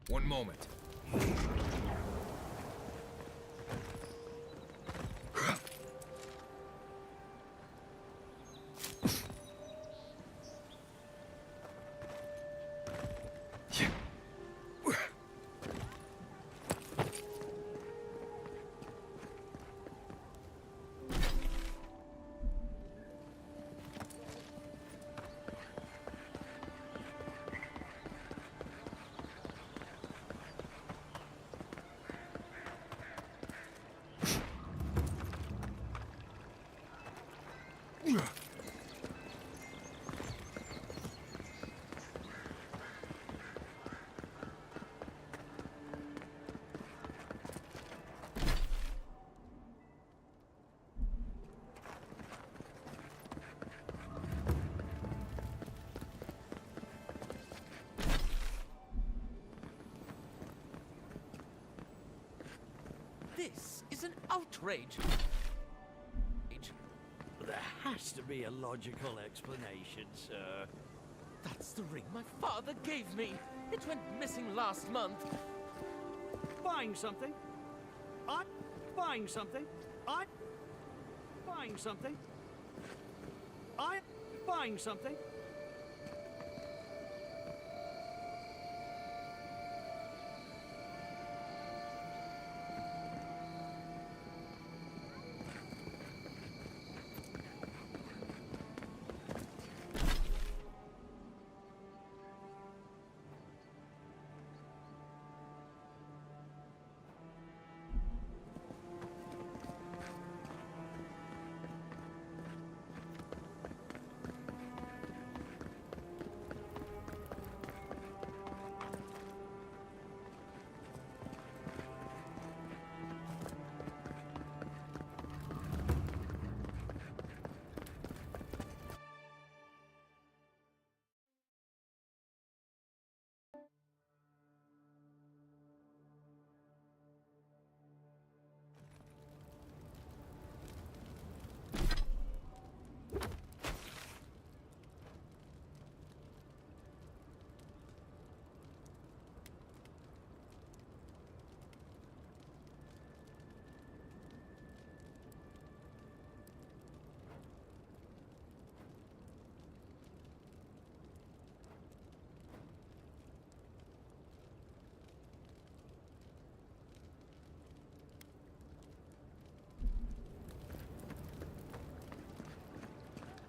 One moment. This is an outrage. There has to be a logical explanation, sir. That's the ring my father gave me. It went missing last month. Buying something? I'm buying something. I'm buying something. I'm buying something.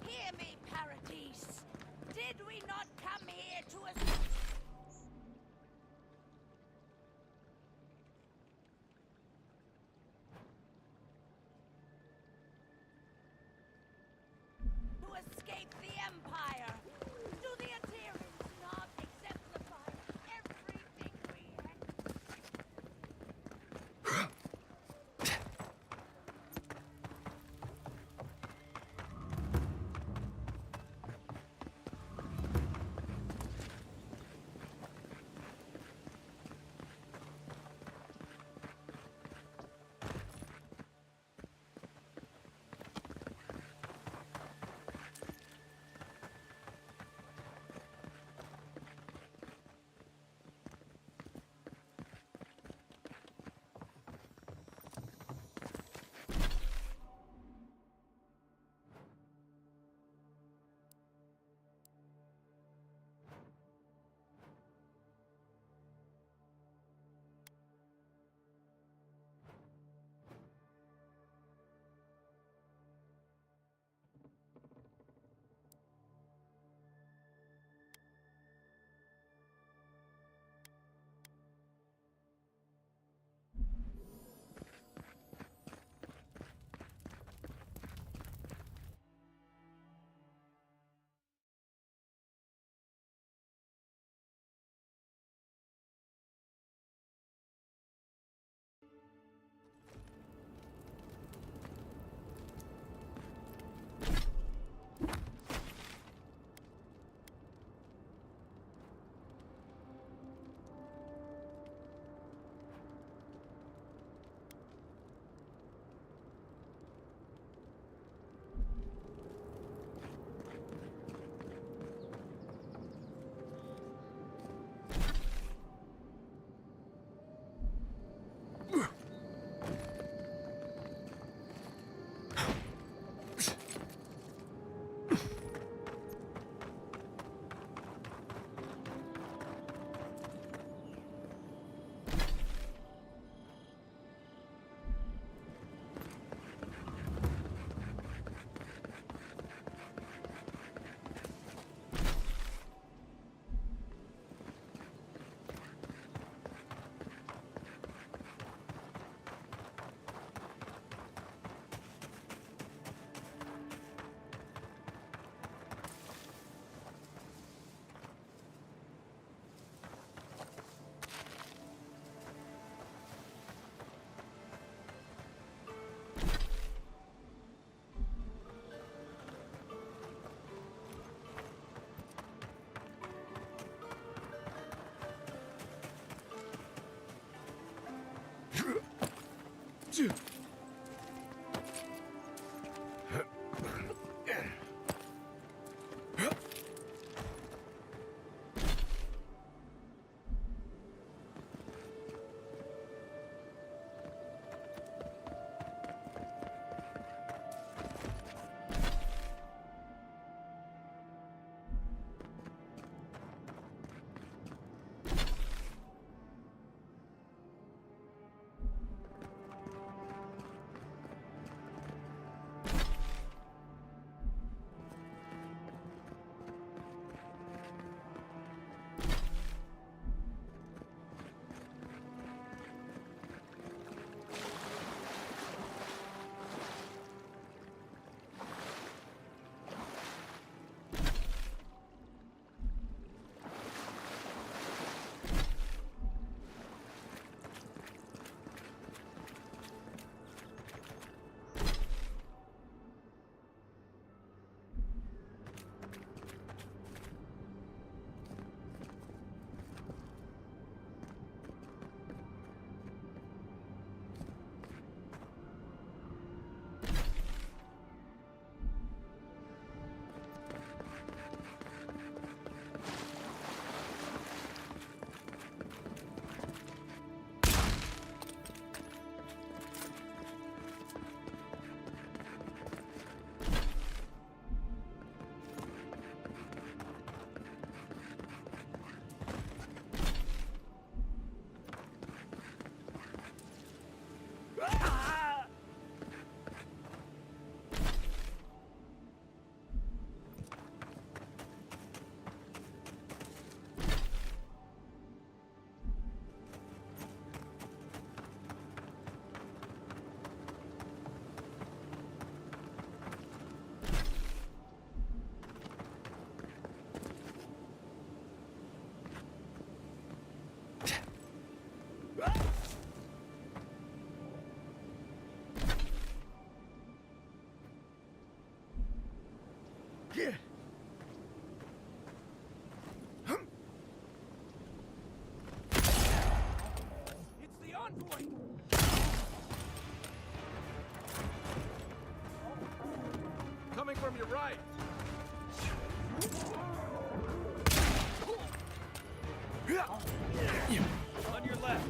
Hear me, Paradise. Did we not come here to escape the Empire? Do the Aterians not exemplify everything we had? from your right. On your left.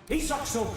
He sucks so.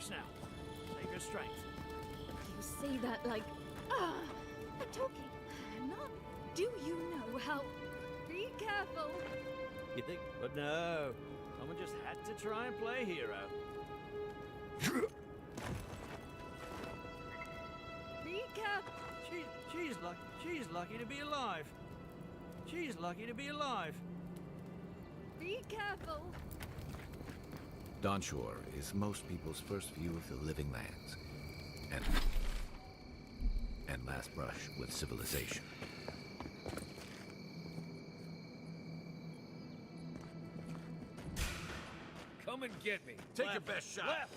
Now, take your strength. You say that like, I'm talking. Not, do you know how? Be careful. You think? But no. Someone just had to try and play hero. Be careful. She's lucky to be alive. She's lucky to be alive. Be careful. Dawnshore is most people's first view of the living lands, and last brush with civilization. Come and get me. Take your best shot. Left!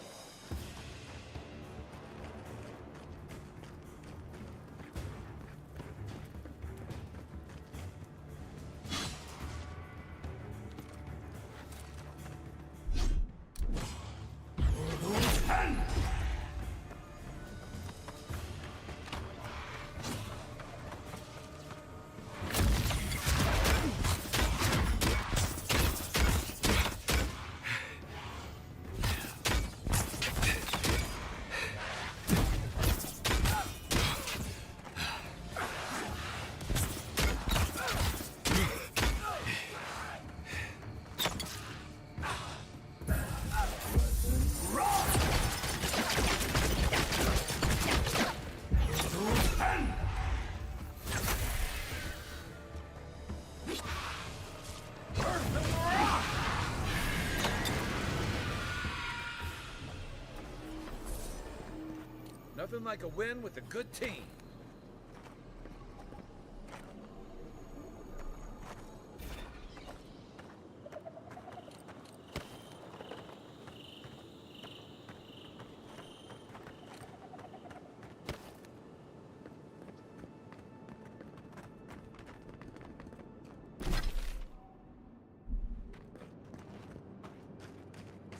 Nothing like a win with a good team.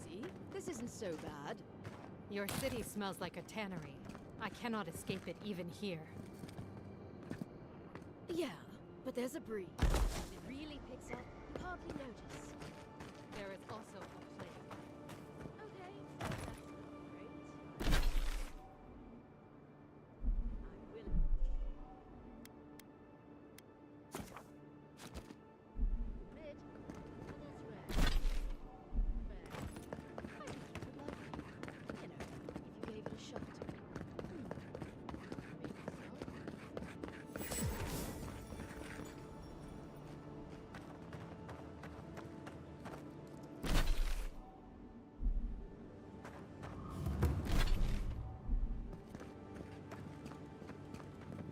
See? This isn't so bad. Your city smells like a tannery. I cannot escape it even here. Yeah, but there's a breeze. If it really picks up, you hardly notice. There is also a plague. Okay, that's not great. I'm willing. Admit, but that's rare. Rare. I think you would like it. You know, if you gave it a shot.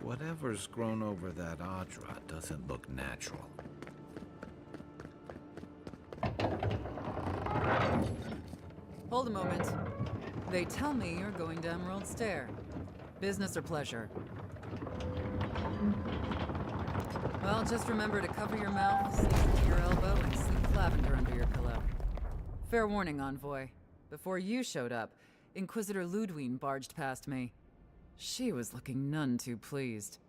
Whatever's grown over that Audra doesn't look natural. Hold a moment. They tell me you're going to Emerald Stair. Business or pleasure? Well, just remember to cover your mouth, sneeze into your elbow, and sleep lavender under your pillow. Fair warning, Envoy. Before you showed up, Inquisitor Ludwine barged past me. She was looking none too pleased.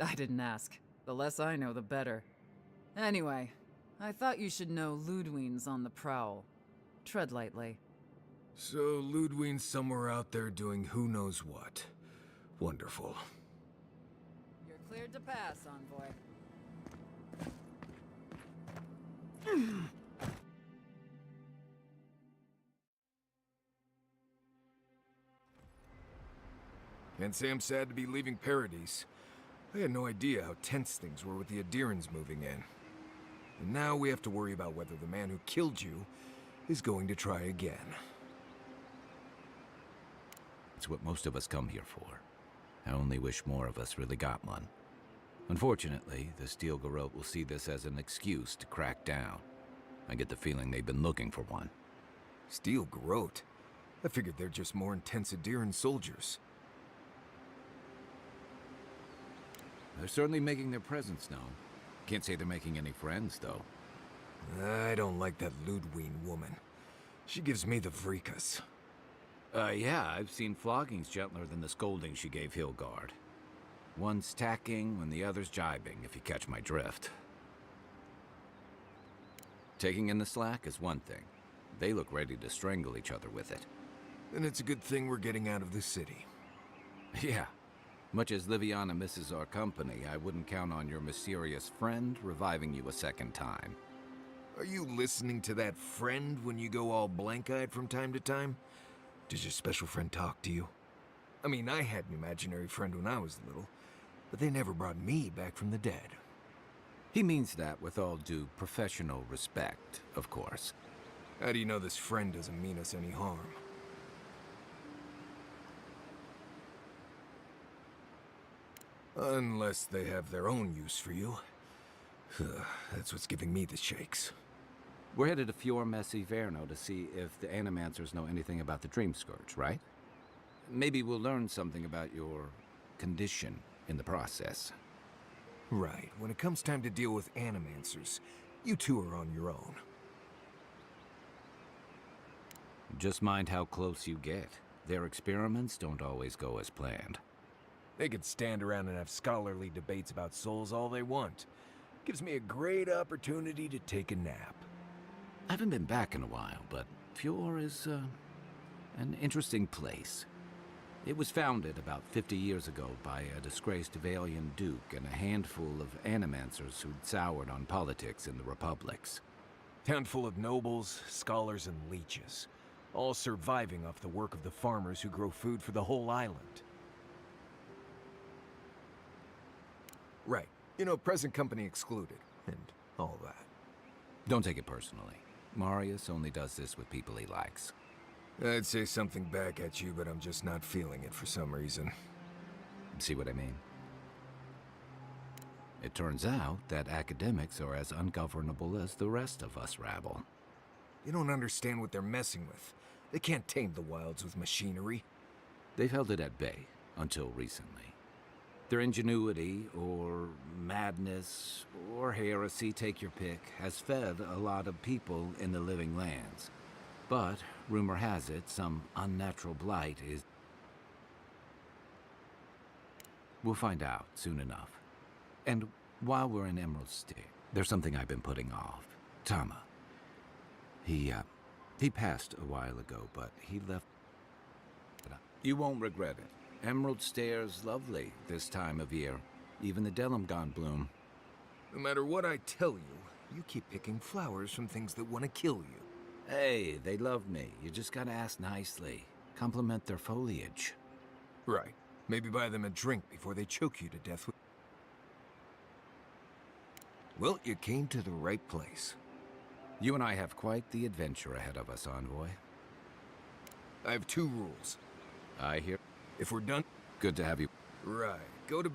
I didn't ask. The less I know, the better. Anyway, I thought you should know Ludwine's on the prowl. Tread lightly. So Ludwine's somewhere out there doing who knows what. Wonderful. You're cleared to pass, Envoy. Can't say I'm sad to be leaving Paradise. I had no idea how tense things were with the Adirans moving in. And now we have to worry about whether the man who killed you is going to try again. It's what most of us come here for. I only wish more of us really got one. Unfortunately, the Steel Garrote will see this as an excuse to crack down. I get the feeling they've been looking for one. Steel Garrote? I figured they're just more intense Adiran soldiers. They're certainly making their presence known. Can't say they're making any friends, though. I don't like that Ludwine woman. She gives me the freakus. Yeah, I've seen floggings gentler than the scolding she gave Hilgard. One's tacking when the other's jibing, if you catch my drift. Taking in the slack is one thing. They look ready to strangle each other with it. Then it's a good thing we're getting out of the city. Yeah. Much as Liviana misses our company, I wouldn't count on your mysterious friend reviving you a second time. Are you listening to that friend when you go all blank-eyed from time to time? Does your special friend talk to you? I mean, I had an imaginary friend when I was little, but they never brought me back from the dead. He means that with all due professional respect, of course. How do you know this friend doesn't mean us any harm? Unless they have their own use for you. That's what's giving me the shakes. We're headed to Fior Messi Verno to see if the Animancers know anything about the Dream Scourge, right? Maybe we'll learn something about your condition in the process. Right. When it comes time to deal with Animancers, you two are on your own. Just mind how close you get. Their experiments don't always go as planned. They could stand around and have scholarly debates about souls all they want. Gives me a great opportunity to take a nap. I haven't been back in a while, but Fior is, an interesting place. It was founded about 50 years ago by a disgraced Valian duke and a handful of Animancers who'd soured on politics in the republics. Town full of nobles, scholars, and leeches. All surviving off the work of the farmers who grow food for the whole island. Right. You know, present company excluded, and all that. Don't take it personally. Marius only does this with people he likes. I'd say something back at you, but I'm just not feeling it for some reason. See what I mean? It turns out that academics are as ungovernable as the rest of us rabble. You don't understand what they're messing with. They can't tame the wilds with machinery. They've held it at bay until recently. Their ingenuity, or madness, or heresy, take your pick, has fed a lot of people in the living lands. But, rumor has it, some unnatural blight is... We'll find out soon enough. And while we're in Emerald State, there's something I've been putting off. Tama. He passed a while ago, but he left... You won't regret it. Emerald Stairs lovely this time of year. Even the Delumgon bloom. No matter what I tell you, you keep picking flowers from things that want to kill you. Hey, they love me. You just gotta ask nicely. Compliment their foliage. Right. Maybe buy them a drink before they choke you to death with... Well, you came to the right place. You and I have quite the adventure ahead of us, Envoy. I have 2 rules. I hear... If we're done... Good to have you. Right. Go to...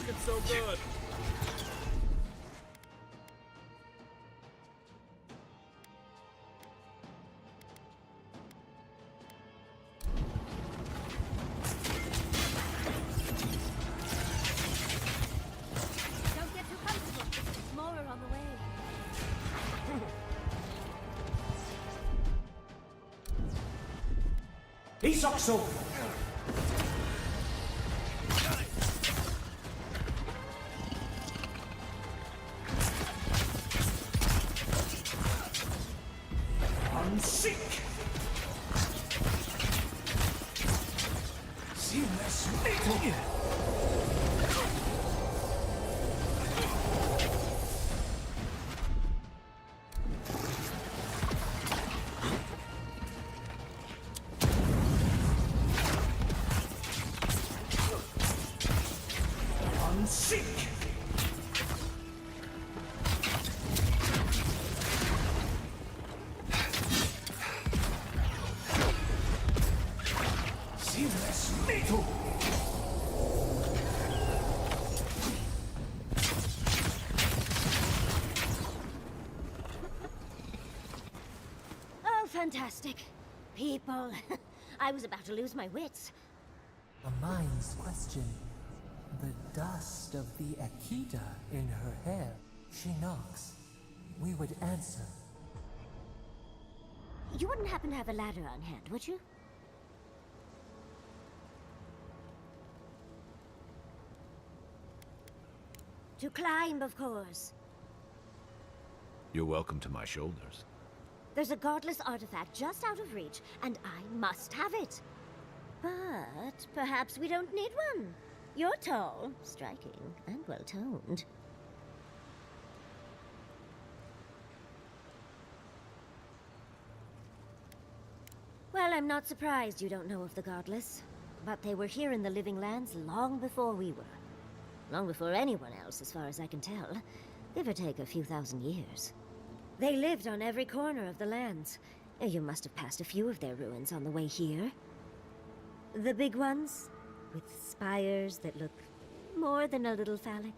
looking so good. Don't get too comfortable. More are on the way. Isoxo! Unseek! Seamless metal! Unseek! Seamless metal! Oh, fantastic. People. I was about to lose my wits. A mind's question. The dust of the Akita in her hair. She knocks. We would answer. You wouldn't happen to have a ladder on hand, would you? To climb, of course. You're welcome to my shoulders. There's a godless artifact just out of reach, and I must have it. But perhaps we don't need one. You're tall, striking, and well-toned. Well, I'm not surprised you don't know of the godless. But they were here in the Living Lands long before we were. Long before anyone else, as far as I can tell. Give or take a few thousand years. They lived on every corner of the lands. You must have passed a few of their ruins on the way here. The big ones, with spires that look more than a little phallic.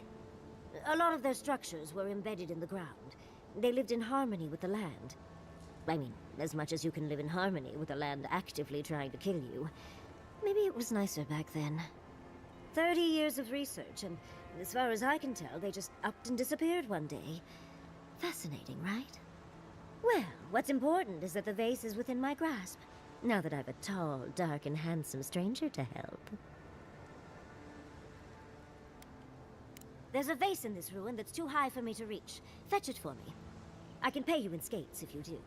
A lot of their structures were embedded in the ground. They lived in harmony with the land. I mean, as much as you can live in harmony with the land actively trying to kill you. Maybe it was nicer back then. 30 years of research, and as far as I can tell, they just upped and disappeared one day. Fascinating, right? Well, what's important is that the vase is within my grasp, now that I've a tall, dark, and handsome stranger to help. There's a vase in this ruin that's too high for me to reach. Fetch it for me. I can pay you in skates if you do.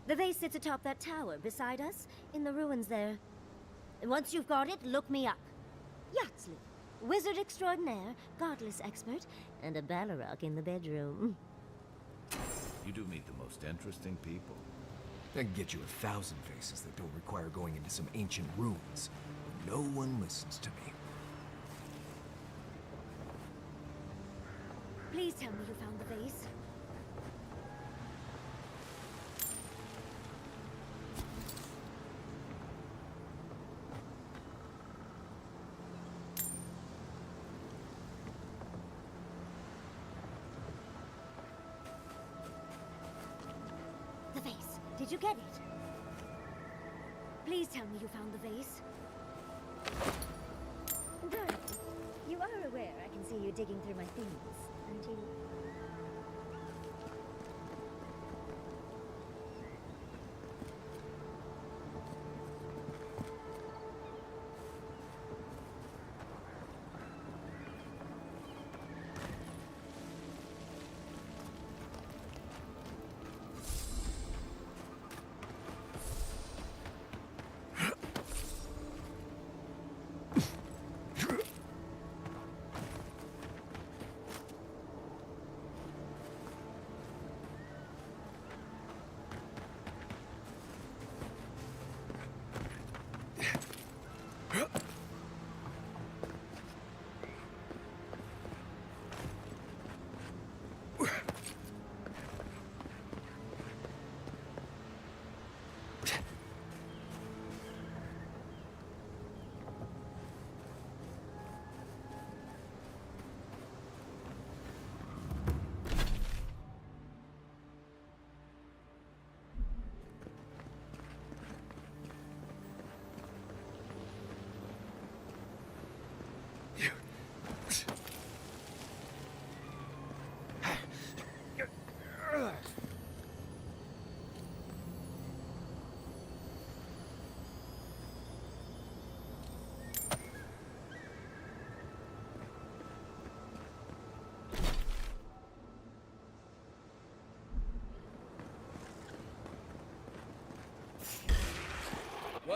The vase sits atop that tower beside us, in the ruins there. And once you've got it, look me up. Yatsley, wizard extraordinaire, godless expert, and a Balrog in the bedroom. You do meet the most interesting people. I can get you 1,000 faces that don't require going into some ancient ruins. But no one listens to me. Please tell me you found the vase. The vase. Did you get it? Please tell me you found the vase. Good. You are aware I can see you digging through my things, aren't you?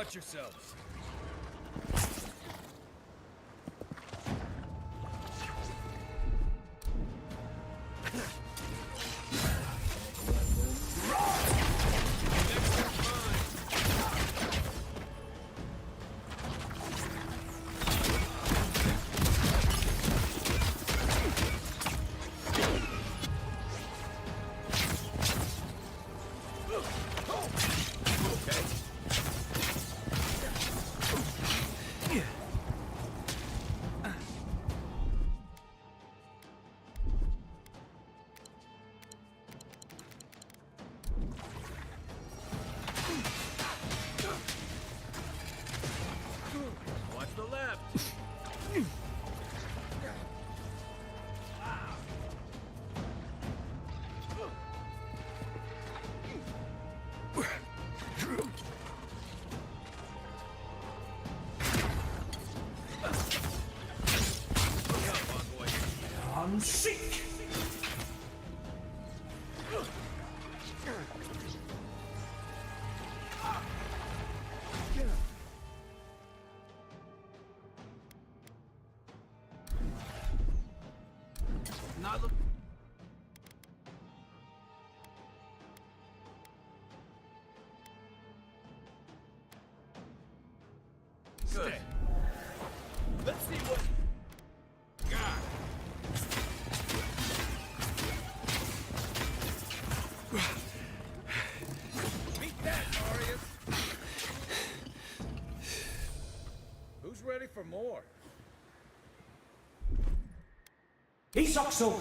Watch yourselves. Watch the left. On seek. Not look. Good. Let's see what. God. Beat that, Marius. Who's ready for more? Isoxo.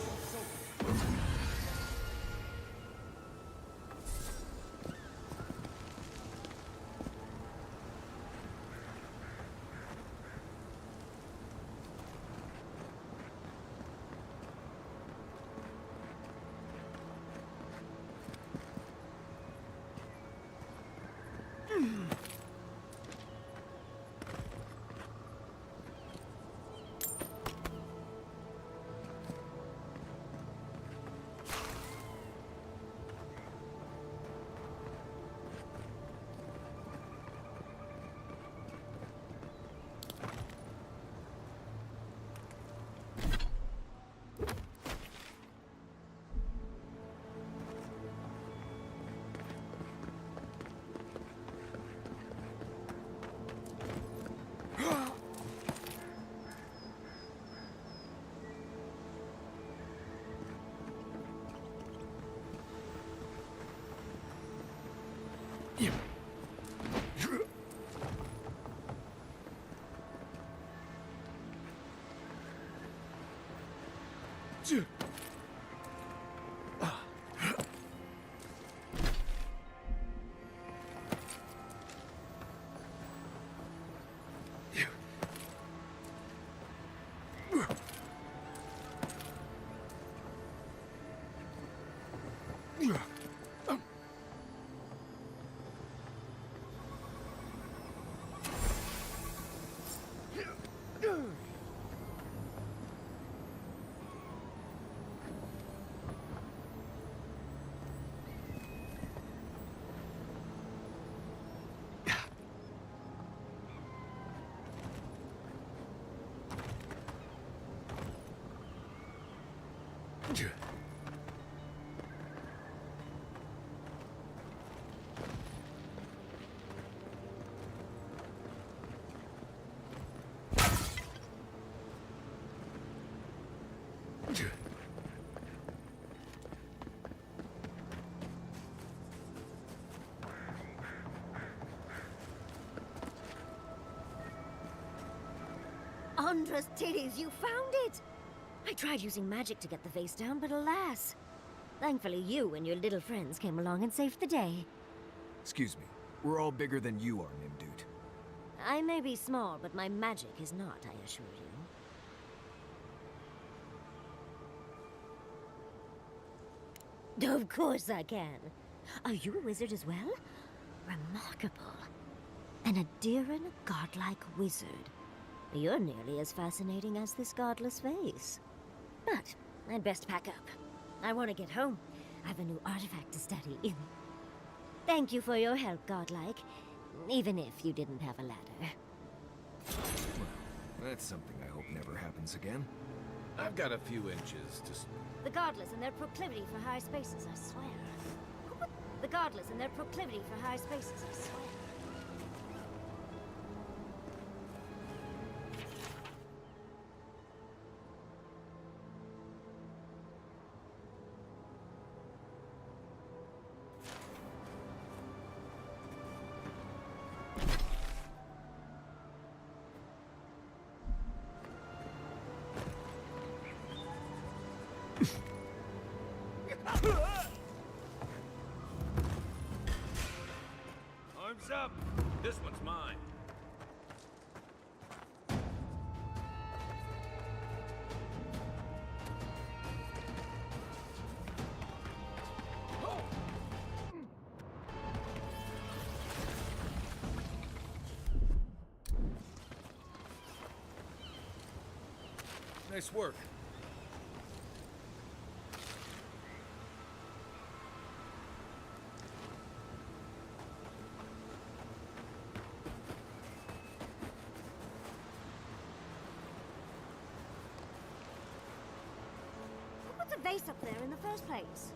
Andra's titties, you found it! I tried using magic to get the vase down, but alas. Thankfully you and your little friends came along and saved the day. Excuse me. We're all bigger than you are, Nim Dude. I may be small, but my magic is not, I assure you. Of course I can. Are you a wizard as well? Remarkable. An Adiran godlike wizard. You're nearly as fascinating as this godless vase. But I'd best pack up. I want to get home. I have a new artifact to study. Thank you for your help, godlike. even if you didn't have a ladder. Well, that's something I hope never happens again. I've got a few inches to... The Godless and their proclivity for high spaces, I swear. The Godless and their proclivity for high spaces, I swear. Arms up! This one's mine. Nice work. Who put the vase up there in the first place?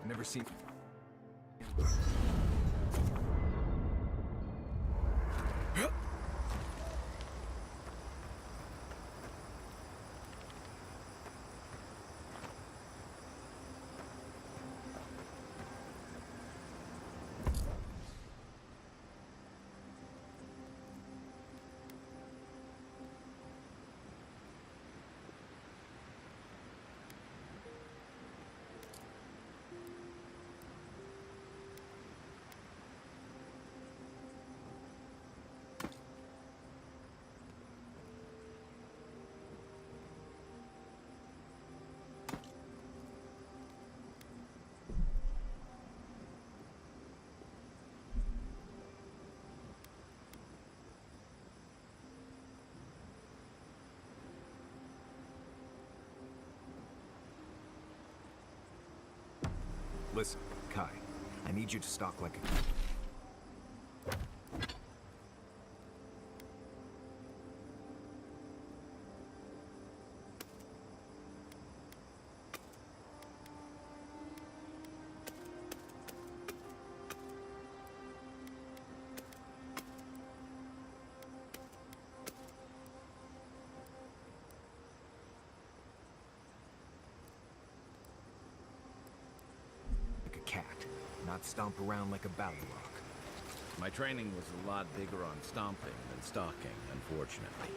Never seen... Listen, Kai, I need you to stalk like a... cat, not stomp around like a ballyrock. My training was a lot bigger on stomping than stalking, unfortunately.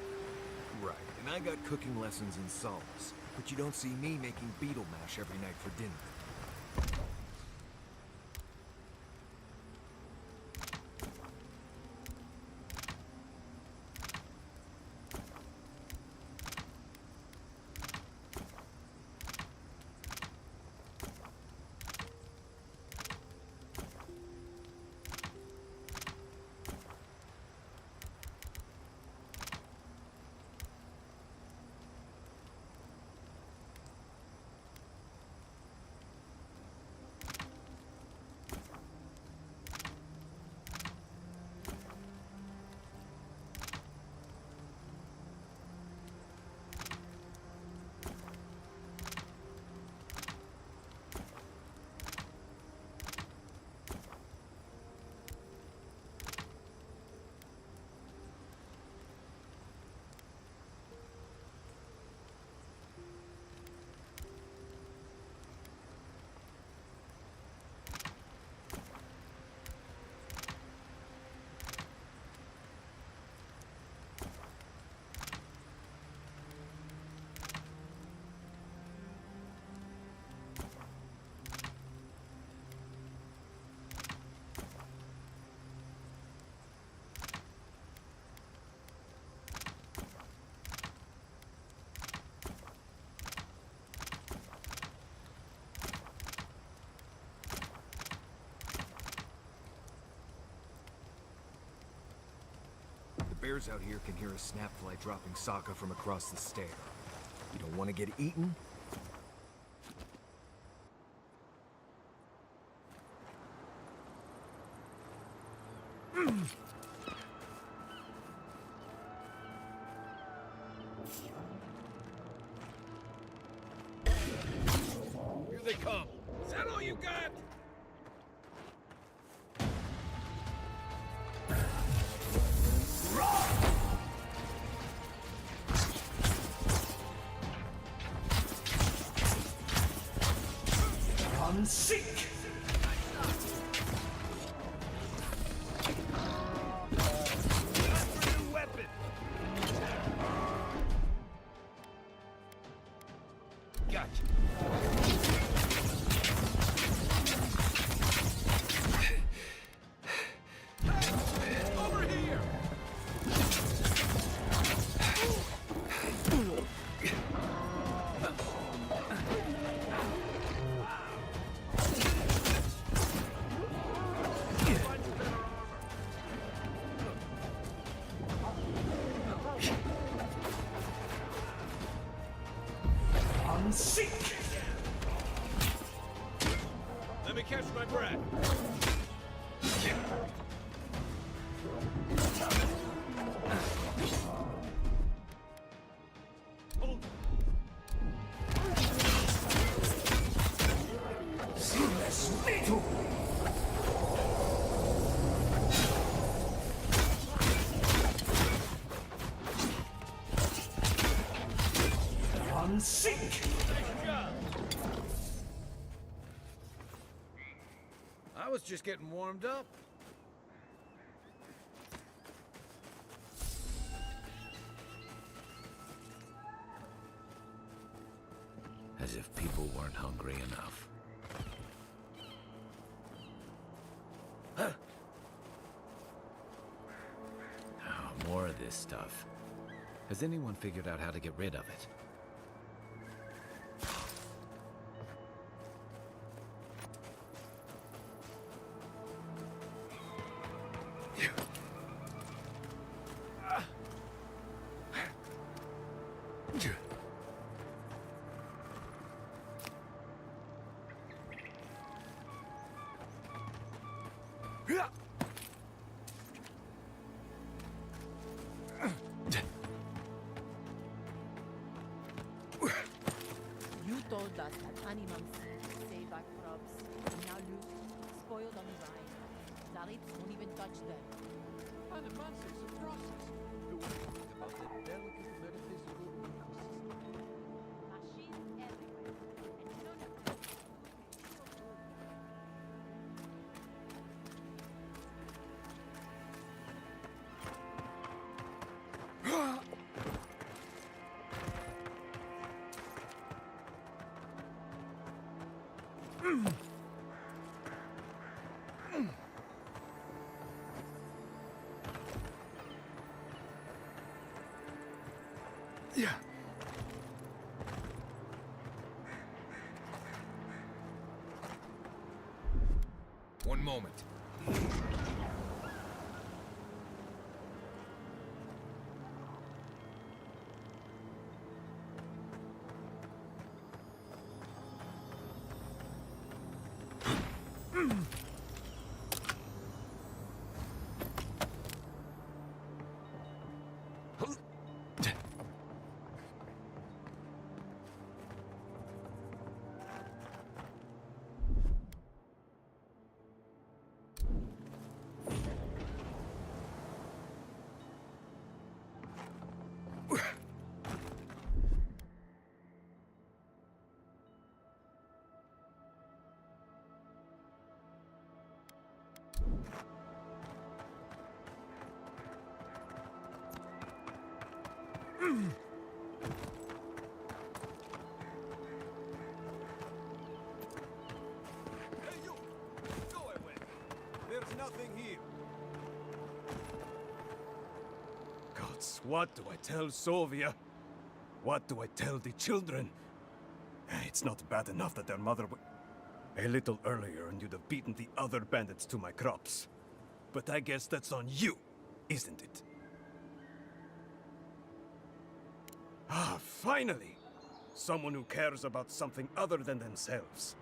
Right, and I got cooking lessons in sauce, but you don't see me making beetle mash every night for dinner. bears out here can hear a snapfly dropping Sokka from across the stair. You don't want to get eaten? Here they come. Is that all you got? Seek! Weapon! Gotcha. Over here! Seek! Let me catch my breath. Seek! I was just getting warmed up. As if people weren't hungry enough. Huh. Oh, more of this stuff. Has anyone figured out how to get rid of it? You told us that animals save our crops. And now look, spoiled on the vine. Zarips won't even touch them. Animals is a process. The one about the delicate metaphysical ecosystem. Machines everywhere. And you don't have to. Yeah. One moment. Hey, you! Go away! There's nothing here. Gods, what do I tell Sovia? What do I tell the children? It's not bad enough that their mother a little earlier and you'd have beaten the other bandits to my crops. But I guess that's on you, isn't it? Ah, finally! Someone who cares about something other than themselves.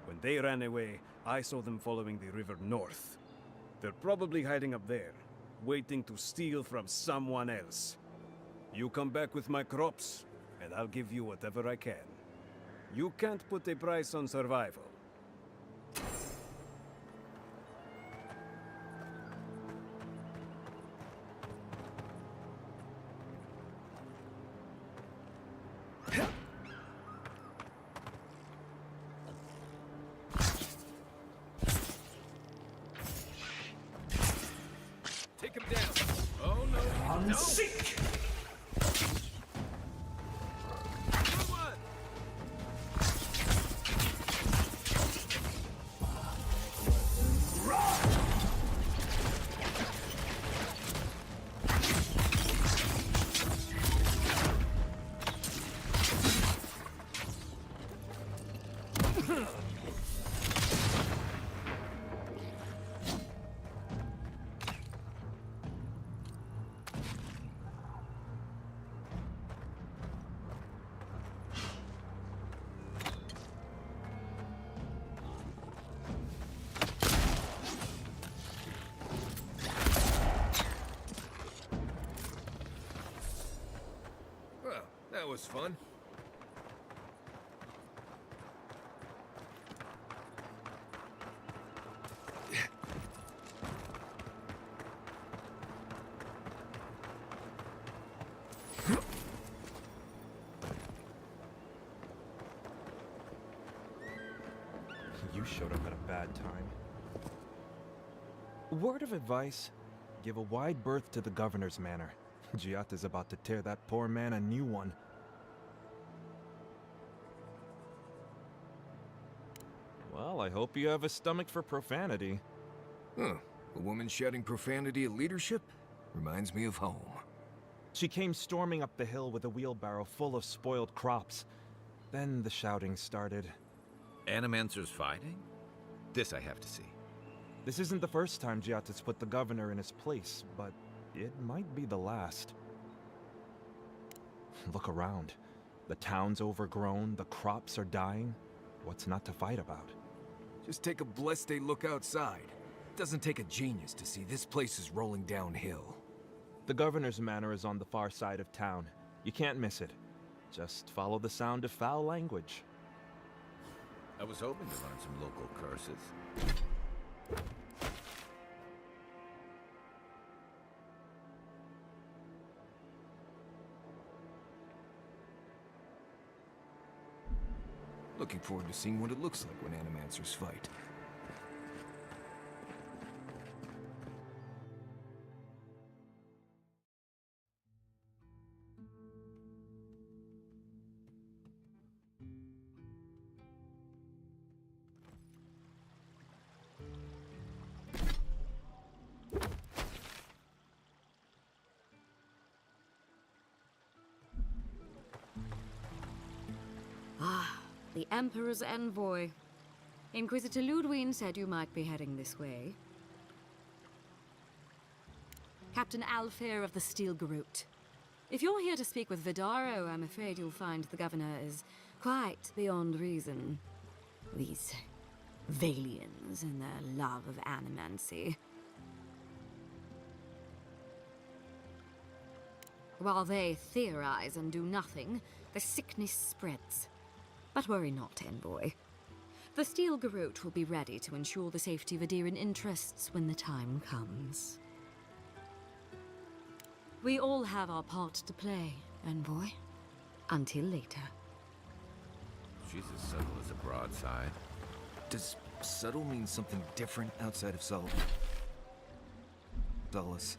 When they ran away, I saw them following the river north. They're probably hiding up there, waiting to steal from someone else. You come back with my crops, and I'll give you whatever I can. You can't put a price on survival. Take him down. Oh no. No. Seek! Well, that was fun. You showed up at a bad time. Word of advice, give a wide berth to the governor's manor. Giat is about to tear that poor man a new one. Well, I hope you have a stomach for profanity. Huh. A woman shouting profanity at leadership? Reminds me of home. She came storming up the hill with a wheelbarrow full of spoiled crops. Then the shouting started. Animancer's fighting? This I have to see. This isn't the first time Giat has put the governor in his place, but it might be the last. Look around. The town's overgrown, the crops are dying. What's not to fight about? Just take a blessed day look outside. It doesn't take a genius to see this place is rolling downhill. The governor's manor is on the far side of town. You can't miss it. Just follow the sound of foul language. I was hoping to learn some local curses. Looking forward to seeing what it looks like when Animancers fight. The Emperor's envoy. Inquisitor Ludwig said you might be heading this way. Captain Alfair of the Steel Garrote. If you're here to speak with Vidaro, I'm afraid you'll find the governor is quite beyond reason. These Valians and their love of animancy. While they theorize and do nothing, the sickness spreads. But worry not, envoy. The Steel Garrote will be ready to ensure the safety of Adiran interests when the time comes. We all have our part to play, envoy. Until later. She's as subtle as a broadside. Does subtle mean something different outside of subtle? Dulles.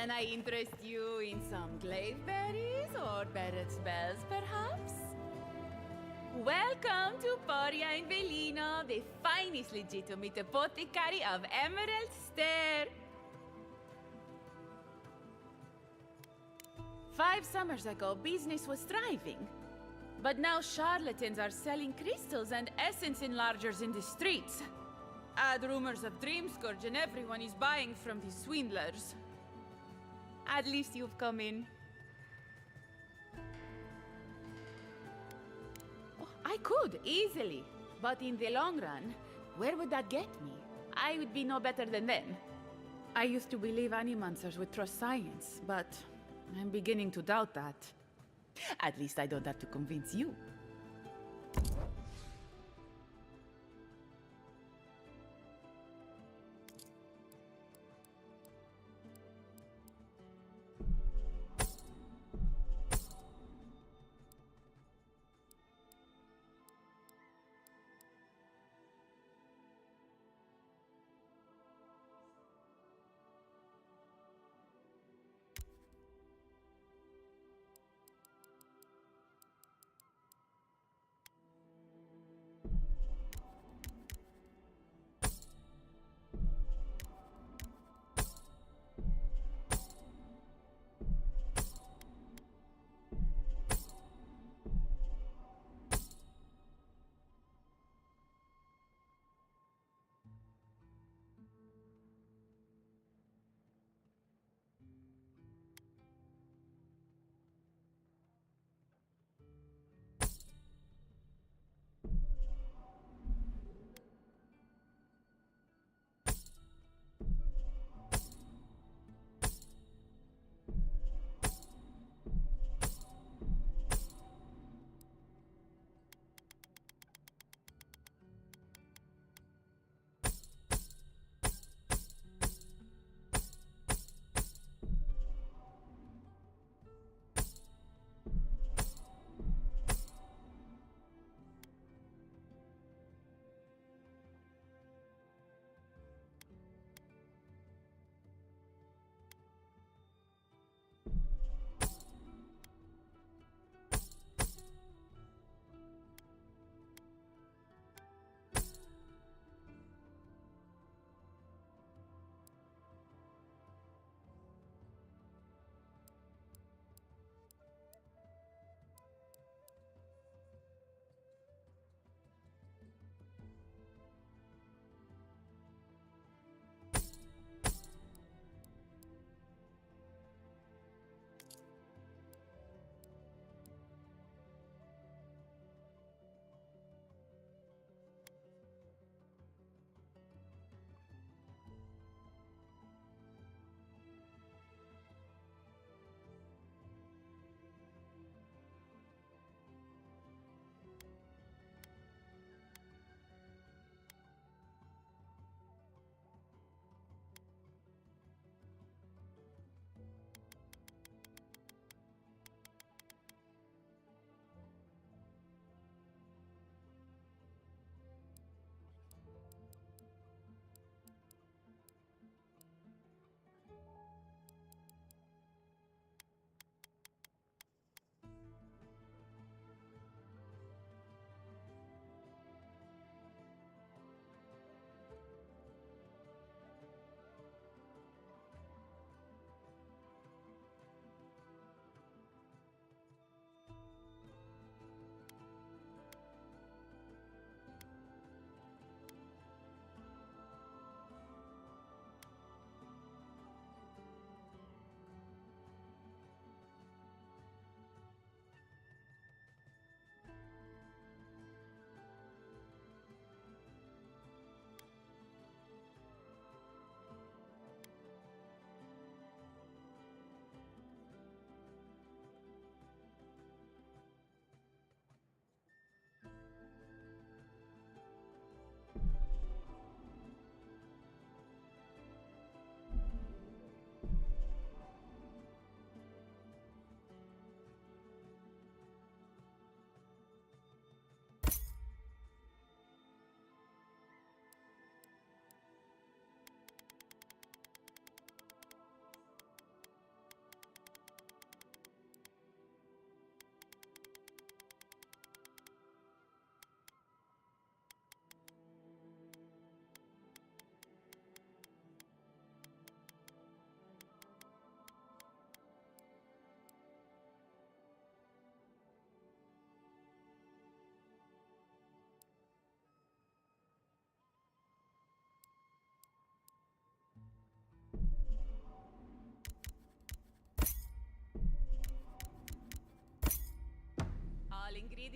Can I interest you in some glaveberries or barret bells, perhaps? Welcome to Poria and Velino, the finest legitimate apothecary of Emerald Stair. 5 summers ago, business was thriving. But now charlatans are selling crystals and essence enlargers in the streets. Add rumors of Dreamscourge and everyone is buying from these swindlers. At least you've come in. Oh, I could, easily. But in the long run, where would that get me? I would be no better than them. I used to believe animancers would trust science, but I'm beginning to doubt that. At least I don't have to convince you.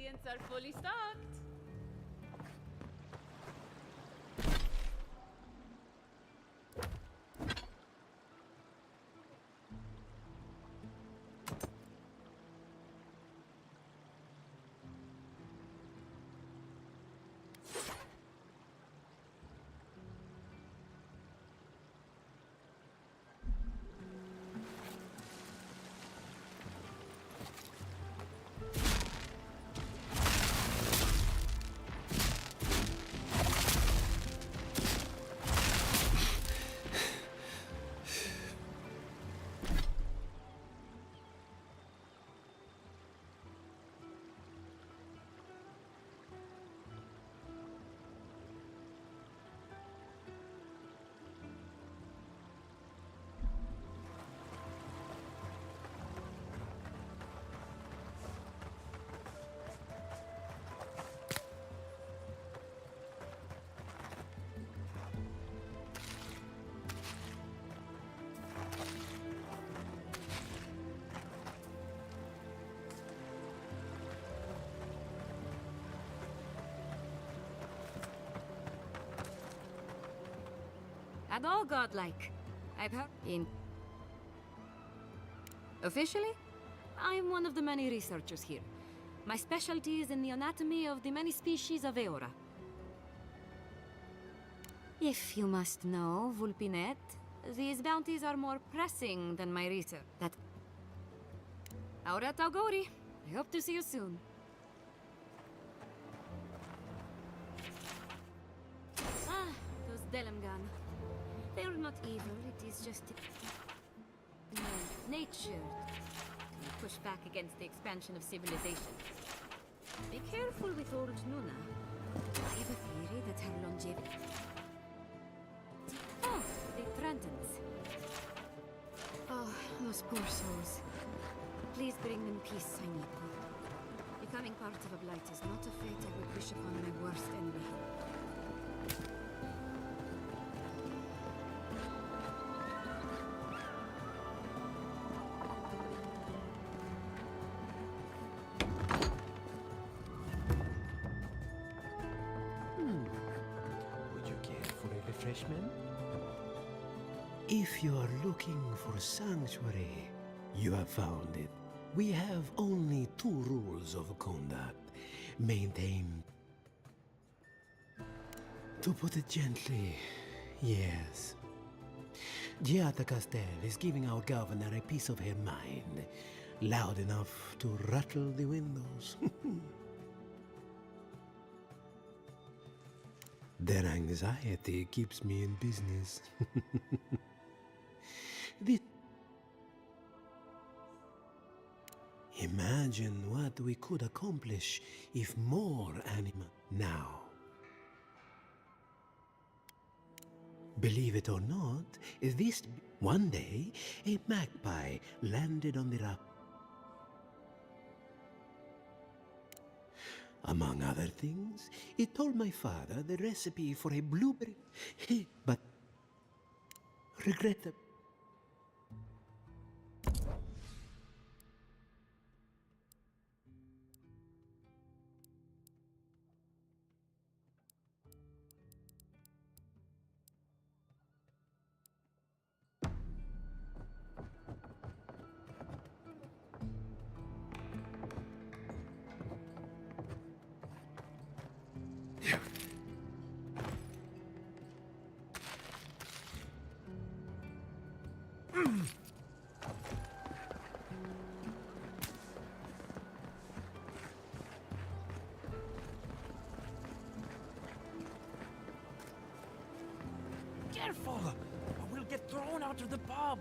ingredients are fully stocked. And all godlike. I've heard in... Officially, I am one of the many researchers here. My specialty is in the anatomy of the many species of Eora. If you must know, Vulpinet, these bounties are more pressing than my research. That... Aura Taugori. I hope to see you soon. Ah, those Delimgan. They're not evil, it is just... nature. To push back against the expansion of civilization. Be careful with old Nuna. I have a theory that her longevity... Oh, the Trantons. Oh, those poor souls. Please bring them peace, Sainipo. Becoming part of a blight is not a fate I would wish upon my worst enemy. Would you care for a refreshment? If you are looking for sanctuary, you have found it. We have only 2 rules of conduct. Maintain... To put it gently, yes. Giata Castel is giving our governor a piece of her mind. Loud enough to rattle the windows. Their anxiety keeps me in business. Imagine what we could accomplish if more anima... Now. Believe it or not, this... One day, a magpie landed on the rap... Among other things, it told my father the recipe for a blueberry... But... regrettably... Careful! Or we'll get thrown out of the pub!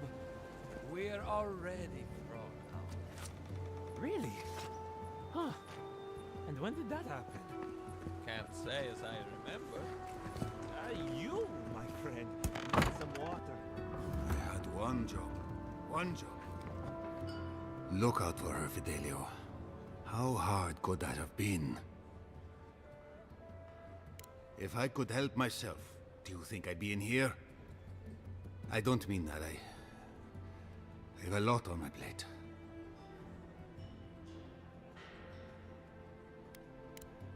We're already thrown out. Really? Huh. And when did that happen? Can't say as I remember. You, my friend, need some water. I had one job. One job. Look out for her, Fidelio. How hard could that have been? If I could help myself, do you think I'd be in here? I don't mean that. I have a lot on my plate.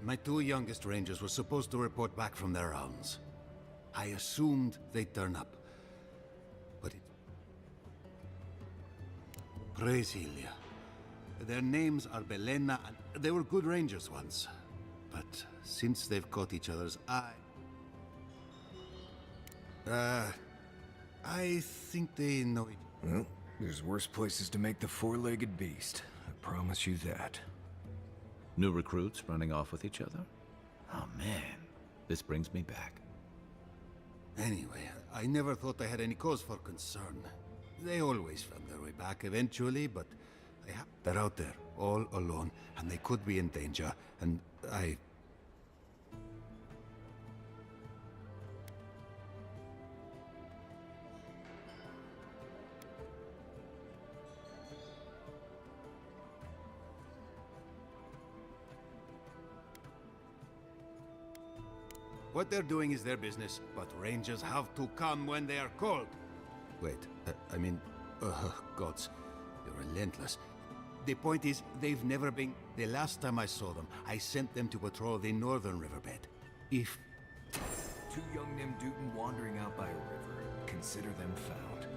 My 2 youngest rangers were supposed to report back from their rounds. I assumed they'd turn up. But it... Praise Helia. Their names are Belena and... They were good rangers once. But since they've caught each other's eye... I think they know it. Well, there's worse places to make the four-legged beast. I promise you that. New recruits running off with each other? Oh man, this brings me back. Anyway, I never thought I had any cause for concern. They always found their way back eventually, but they're out there, all alone, and they could be in danger, and I... What they're doing is their business, but rangers have to come when they are called. Wait, gods, you're relentless. The point is, they've never been... The last time I saw them, I sent them to patrol the northern riverbed. If... 2 young Nemdutin wandering out by a river. Consider them found.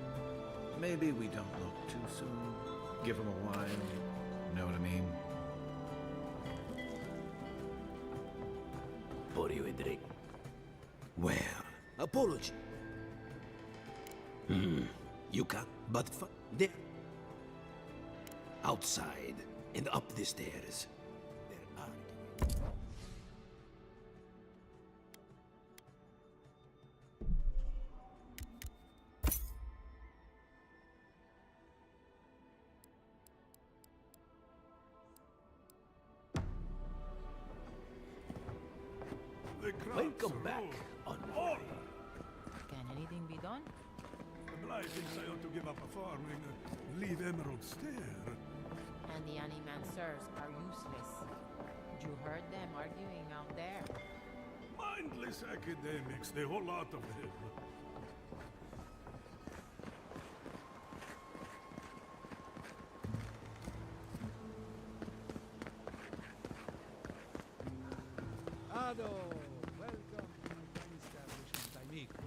Maybe we don't look too soon. Give them a while. Know what I mean? Well, apology. You can't, but there. Outside and up the stairs. There are... Welcome back on order. Can anything be done? Bly thinks I ought to give up farming, leave Emerald Stair. And the animancers are useless. You heard them arguing out there. Mindless academics, the whole lot of them. Ado, welcome to my fine establishment, amigo.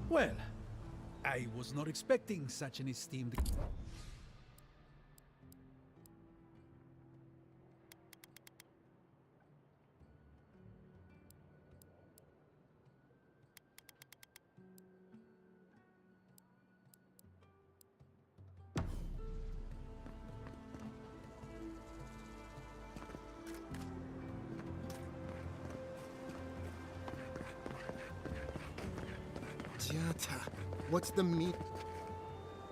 Well, I was not expecting such an esteemed... What's the meat?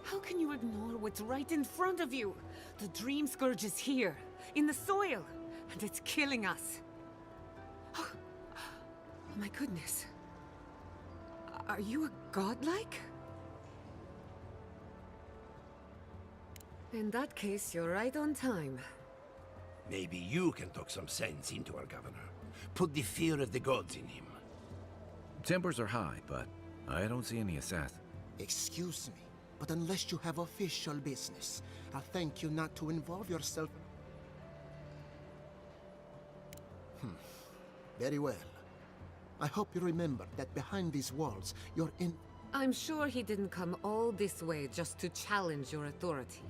How can you ignore what's right in front of you? The Dream Scourge is here, in the soil, and it's killing us. Oh my goodness. Are you a godlike? In that case, you're right on time. Maybe you can talk some sense into our governor. Put the fear of the gods in him. Tempers are high, but I don't see any assassins. Excuse me, but unless you have official business, I'll thank you not to involve yourself. Very well. I hope you remember that behind these walls, you're in... I'm sure he didn't come all this way just to challenge your authority.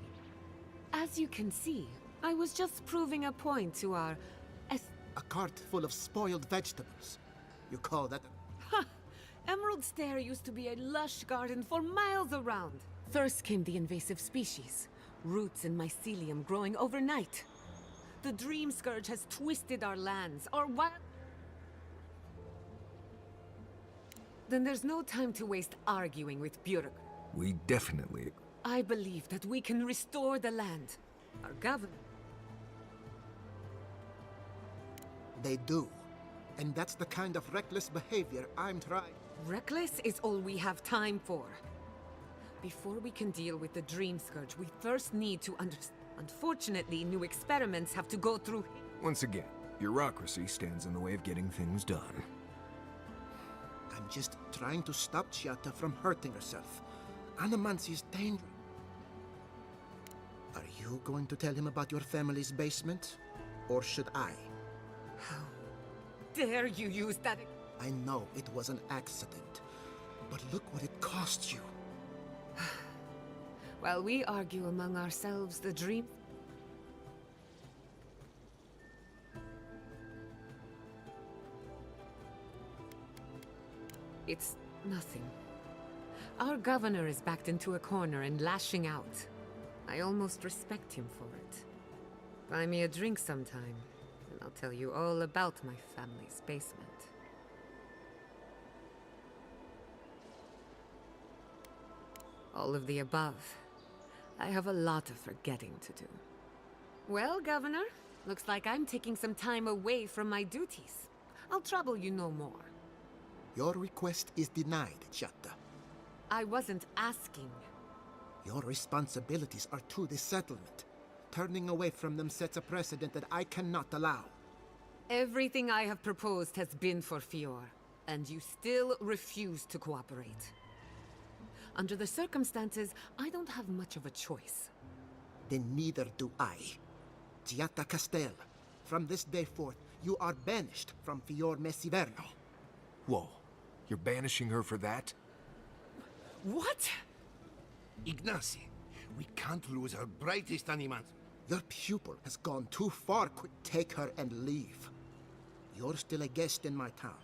As you can see, I was just proving a point to our... A cart full of spoiled vegetables. You call that... Emerald Stair used to be a lush garden for miles around. First came the invasive species, roots and mycelium growing overnight. The Dream Scourge has twisted our lands, our wild... Then there's no time to waste arguing with bureaucrats. We definitely... I believe that we can restore the land. Our government... They do. And that's the kind of reckless behavior I'm trying... Reckless is all we have time for. Before we can deal with the Dream Scourge, we first need to understand. Unfortunately, new experiments have to go through... Once again, bureaucracy stands in the way of getting things done. I'm just trying to stop Chiata from hurting herself. Animancy is dangerous. Are you going to tell him about your family's basement? Or should I? How dare you use that? I know it was an accident, but look what it cost you. While we argue among ourselves, the dream... It's nothing. Our governor is backed into a corner and lashing out. I almost respect him for it. Buy me a drink sometime, and I'll tell you all about my family's basement. All of the above. I have a lot of forgetting to do. Well, Governor, looks like I'm taking some time away from my duties. I'll trouble you no more. Your request is denied, Giatta. I wasn't asking. Your responsibilities are to the settlement. Turning away from them sets a precedent that I cannot allow. Everything I have proposed has been for Fior, and you still refuse to cooperate. Under the circumstances, I don't have much of a choice. Then neither do I. Giatta Castel, from this day forth, you are banished from Fior Messiverno. Whoa, you're banishing her for that? What? Ignacy, we can't lose our brightest animant. Your pupil has gone too far. Take her and leave. You're still a guest in my town,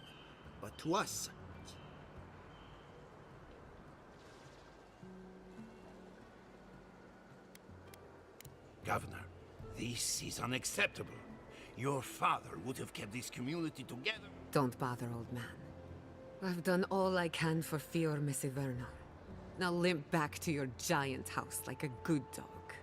but to us... Governor, this is unacceptable. Your father would have kept this community together. Don't bother, old man. I've done all I can for Fior Messiverno. Now limp back to your giant house like a good dog.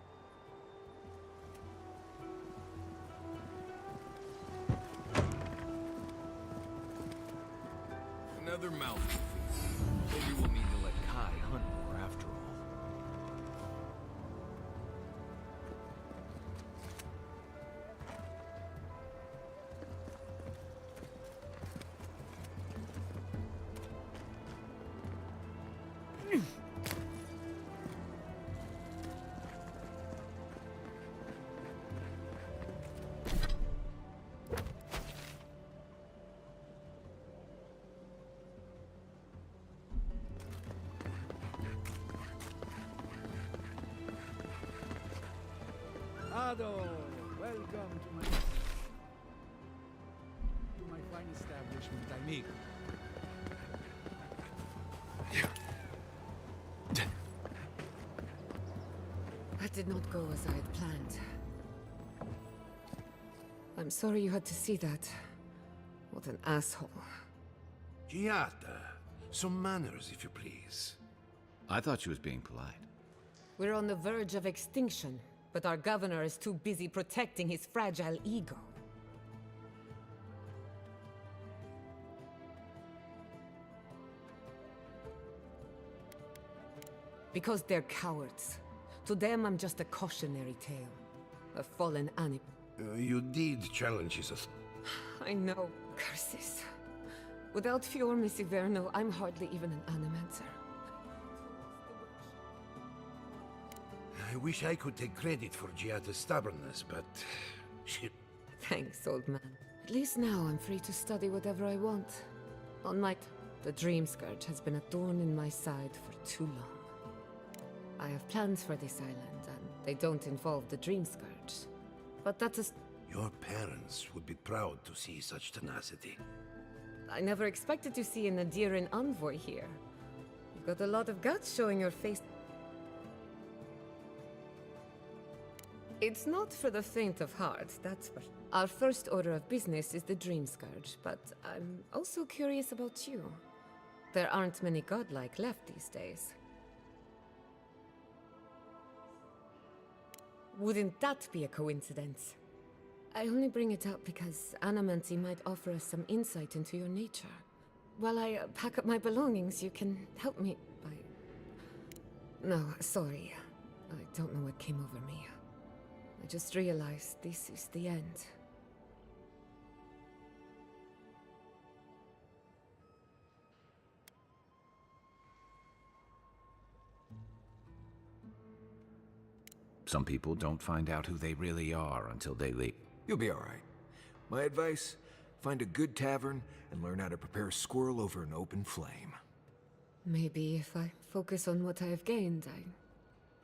Another mouthful. Maybe we'll need to let Kai hunt more after all. Ado, welcome to my fine establishment, amigo. That did not go as I had planned. I'm sorry you had to see that. What an asshole. Giatta, some manners, if you please. I thought she was being polite. We're on the verge of extinction, but our governor is too busy protecting his fragile ego. Because they're cowards. To them, I'm just a cautionary tale. A fallen animal. You did challenge his... I know. Curses. Without Fior Messiverno, I'm hardly even an animancer. I wish I could take credit for Giatta's stubbornness, but... shit. Thanks, old man. At least now I'm free to study whatever I want. On my... The Dream Scourge has been a thorn in my side for too long. I have plans for this island, and they don't involve the Dream Scourge. But that is... Your parents would be proud to see such tenacity. I never expected to see an Nadiran envoy here. You've got a lot of guts showing your face. It's not for the faint of heart, that's for... Our first order of business is the Dream Scourge, but I'm also curious about you. There aren't many godlike left these days. Wouldn't that be a coincidence? I only bring it up because Animancy might offer us some insight into your nature. While I pack up my belongings, you can help me by... No, sorry. I don't know what came over me. I just realized this is the end. Some people don't find out who they really are until they leave. You'll be all right. My advice, find a good tavern and learn how to prepare a squirrel over an open flame. Maybe if I focus on what I have gained,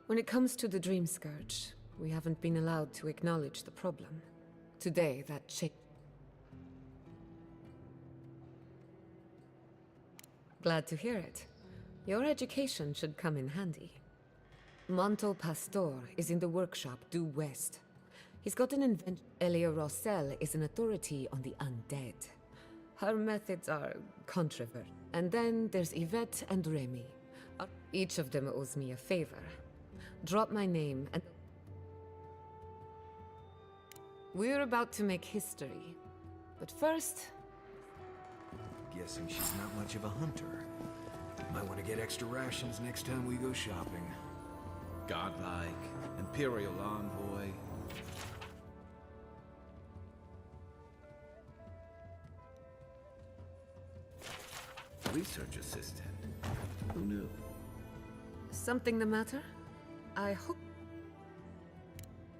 When it comes to the Dream Scourge, we haven't been allowed to acknowledge the problem. Today, that Glad to hear it. Your education should come in handy. Manto Pastor is in the workshop due west. He's got an invention. Elia Rossell is an authority on the undead. Her methods are controversial. And then there's Yvette and Remy. Each of them owes me a favor. Drop my name and... We're about to make history. But first... Guessing she's not much of a hunter. Might want to get extra rations next time we go shopping. Godlike, Imperial envoy. Research assistant. Who knew? Something the matter? I hope...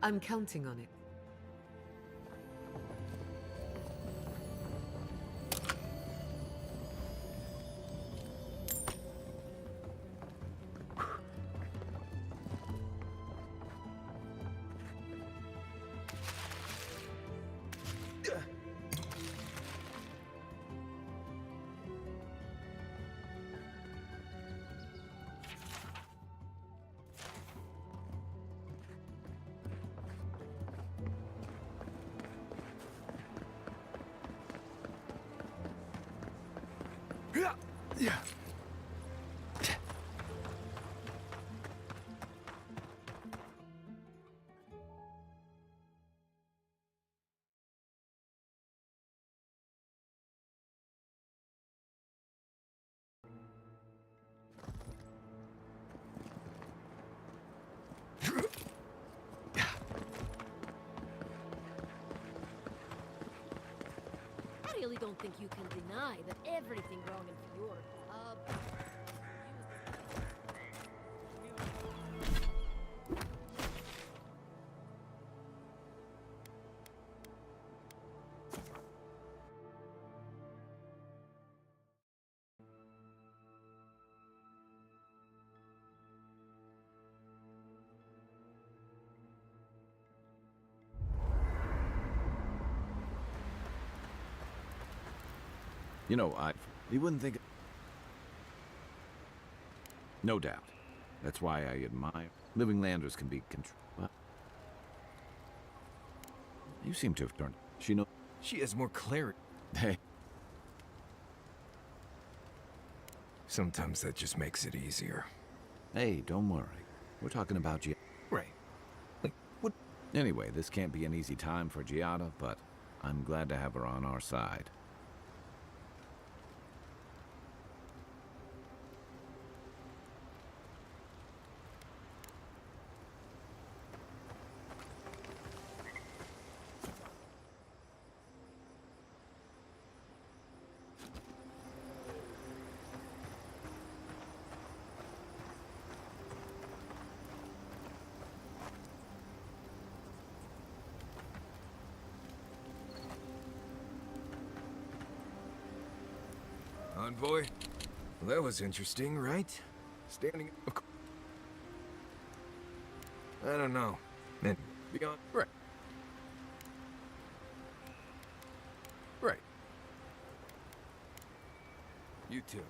I'm counting on it. Yeah. I really don't think you can deny that everything wrong in Fjord. You know, you wouldn't think... No doubt. That's why I admire... Living landers can be well, you seem to have turned... She has more clarity. Hey. Sometimes that just makes it easier. Hey, don't worry. We're talking about Right. Like, what? Anyway, this can't be an easy time for Giada, but I'm glad to have her on our side. Envoy? Well, that was interesting, right? Standing... I don't know. And beyond... Right. Right. You too.